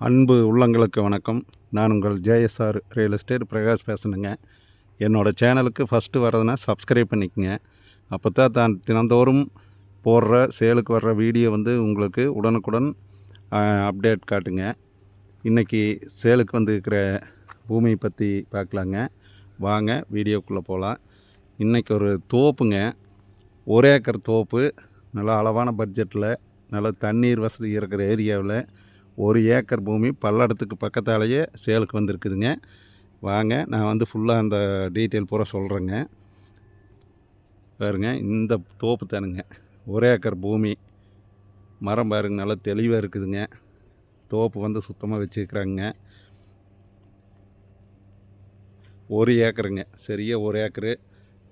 அன்பு உள்ளங்களுக்கு வணக்கம். நான் உங்கள் ஜேஎஸ்ஆர் ரியல் எஸ்டேட் பிரகாஷ் பேசுகிறேங்க. என்னோடய சேனலுக்கு ஃபஸ்ட்டு வரதுன்னா சப்ஸ்கிரைப் பண்ணிக்கங்க. அப்போ தான் தினந்தோறும் போடுற சேலுக்கு வர்ற வீடியோ வந்து உங்களுக்கு உடனுக்குடன் அப்டேட் காட்டுங்க. இன்றைக்கி சேலுக்கு வந்து இருக்கிற பூமியை பற்றி பார்க்கலாங்க. வாங்க வீடியோக்குள்ளே போகலாம். இன்றைக்கி ஒரு தோப்புங்க, 1 ஏக்கர் தோப்பு, நல்லா அளவான பட்ஜெட்டில், நல்ல தண்ணீர் வசதி இருக்கிற ஏரியாவில் 1 ஏக்கர் பூமி பல்லடத்துக்கு பக்கத்தாலேயே சேலுக்கு வந்திருக்குதுங்க. வாங்க நான் வந்து ஃபுல்லாக அந்த டீட்டெயில் பூரா சொல்கிறேங்க. பாருங்க, இந்த தோப்பு தானுங்க 1 ஏக்கர் பூமி. மரம் பாருங்க நல்லா தெளிவாக இருக்குதுங்க. தோப்பு வந்து சுத்தமாக வச்சுருக்குறாங்க. 1 ஏக்கருங்க, சரியா 1 ஏக்கரு.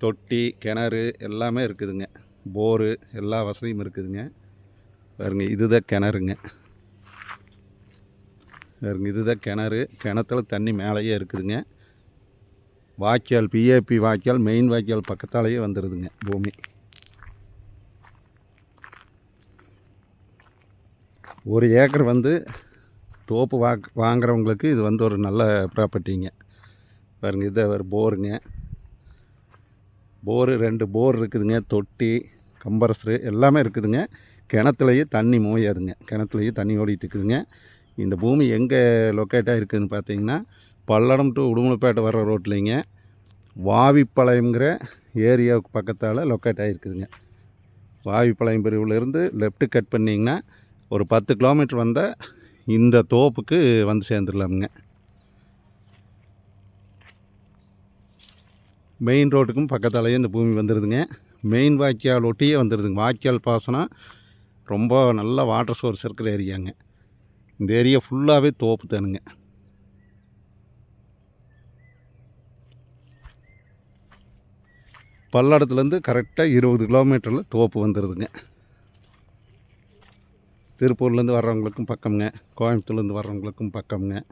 தொட்டி, கிணறு எல்லாமே இருக்குதுங்க. போரு எல்லா வசதியும் இருக்குதுங்க. பாருங்க, இதுதான் கிணறுங்க. இதுதான் கிணறு. கிணத்துல தண்ணி மேலேயே இருக்குதுங்க. வாய்க்கால், பிஏபி வாய்க்கால், மெயின் வாய்க்கால் பக்கத்தாலேயே வந்துடுதுங்க பூமி. 1 ஏக்கர் வந்து தோப்பு வாங்குறவங்களுக்கு இது வந்து ஒரு நல்ல ப்ராப்பர்ட்டிங்க. பாருங்க, இதை ஒரு போருங்க. போரு 2 போர் இருக்குதுங்க. தொட்டி, கம்ப்ரஸரு எல்லாமே இருக்குதுங்க. கிணத்துலையே தண்ணி மோயாதுங்க. கிணத்துலையே தண்ணி ஓடிட்டு இருக்குதுங்க. இந்த பூமி எங்கே லொக்கேட்டாக இருக்குதுன்னு பார்த்தீங்கன்னா, பல்லடம் டு உடுமலைப்பேட்டை வர்ற ரோட்லேங்க, வாவிப்பாளையங்கிற ஏரியாவுக்கு பக்கத்தால் லொக்கேட் ஆகிருக்குதுங்க. வாவிப்பாளையம் பிரிவுலேருந்து லெஃப்ட்டு கட் பண்ணிங்கன்னா ஒரு 10 கிலோமீட்டர் வந்தால் இந்த தோப்புக்கு வந்து சேர்ந்துடலாமுங்க. மெயின் ரோட்டுக்கும் பக்கத்தாலேயே இந்த பூமி வந்துடுதுங்க. மெயின் வாய்க்கால் ஒட்டியே வந்துடுதுங்க. வாய்க்கால் பாசனம் ரொம்ப நல்ல வாட்டர் சோர்ஸ் இருக்கிற ஏரியாங்க. இந்த ஏரியா ஃபுல்லாகவே தோப்பு தானுங்க. பல்லடத்துலேருந்து கரெக்டாக 20 கிலோமீட்டரில் தோப்பு வந்துடுதுங்க. திருப்பூர்லேருந்து வர்றவங்களுக்கும் பக்கம்ங்க, கோயம்புத்தூர்லேருந்து வர்றவங்களுக்கும் பக்கம்ங்க.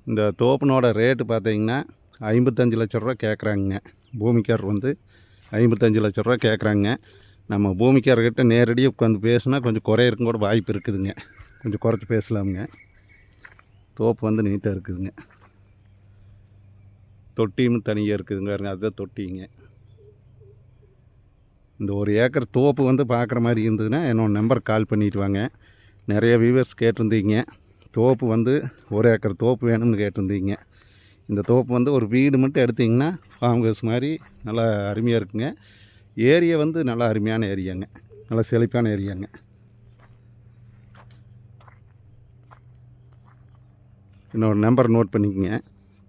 இந்த தோப்புனோட ரேட்டு பார்த்தீங்கன்னா 55 லட்ச ரூபா கேட்குறாங்க. பூமிக்காரர் வந்து 55 லட்ச ரூபா கேட்குறாங்க. நம்ம பூமிக்காரர்கிட்ட நேரடியாக உட்காந்து பேசுனா கொஞ்சம் குறையிறக்கும் கூட வாய்ப்பு இருக்குதுங்க. கொஞ்சம் குறைச்சி பேசலாமுங்க. தோப்பு வந்து நீட்டாக இருக்குதுங்க. தொட்டியும் தனியாக இருக்குதுங்க. அதுதான் தொட்டிங்க. இந்த 1 ஏக்கர் தோப்பு வந்து பார்க்குற மாதிரி இருந்ததுன்னா என்னோடய நம்பர் கால் பண்ணிவிட்டு வாங்க. நிறைய வியூவர்ஸ் கேட்டிருந்தீங்க, தோப்பு வந்து 1 ஏக்கர் தோப்பு வேணும்னு கேட்டிருந்தீங்க. இந்த தோப்பு வந்து ஒரு வீடு மட்டும் எடுத்திங்கன்னா ஃபார்ம் ஹவுஸ் மாதிரி நல்லா அருமையாக இருக்குங்க. ஏரியா வந்து நல்லா அருமையான ஏரியாங்க, நல்லா செழிப்பான ஏரியாங்க. என்னோட நம்பர் நோட் பண்ணிக்கங்க.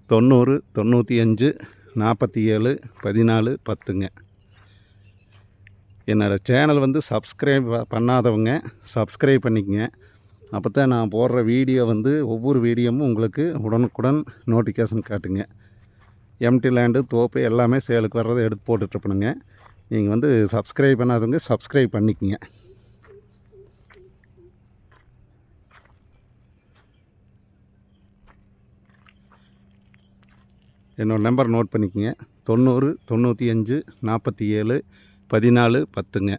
90 95 47 14 10ங்க. என்னோடய சேனல் வந்து சப்ஸ்கிரைப் பண்ணாதவங்க சப்ஸ்கிரைப் பண்ணிக்கங்க. அப்போ தான் நான் போடுற வீடியோ வந்து ஒவ்வொரு வீடியோவும் உங்களுக்கு உடனுக்குடன் நோட்டிஃபிகேஷன் காட்டுங்க. எம்டி லேண்டு, தோப்பு எல்லாமே சேலுக்கு வர்றதை எடுத்து போட்டுட்ருப்பணுங்க. நீங்கள் வந்து சப்ஸ்கிரைப் பண்ணாதவங்க சப்ஸ்கிரைப் பண்ணிக்கங்க. என்னோடய நம்பர் நோட் பண்ணிக்கங்க. 90 95 47 14 10ங்க.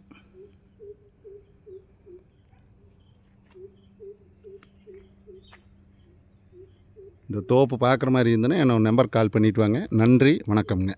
இந்த தோப்பு பார்க்குற மாதிரி இருந்ததுன்னா என்னோடய நம்பர் கால் பண்ணிவிட்டு வாங்க. நன்றி, வணக்கம்ங்க.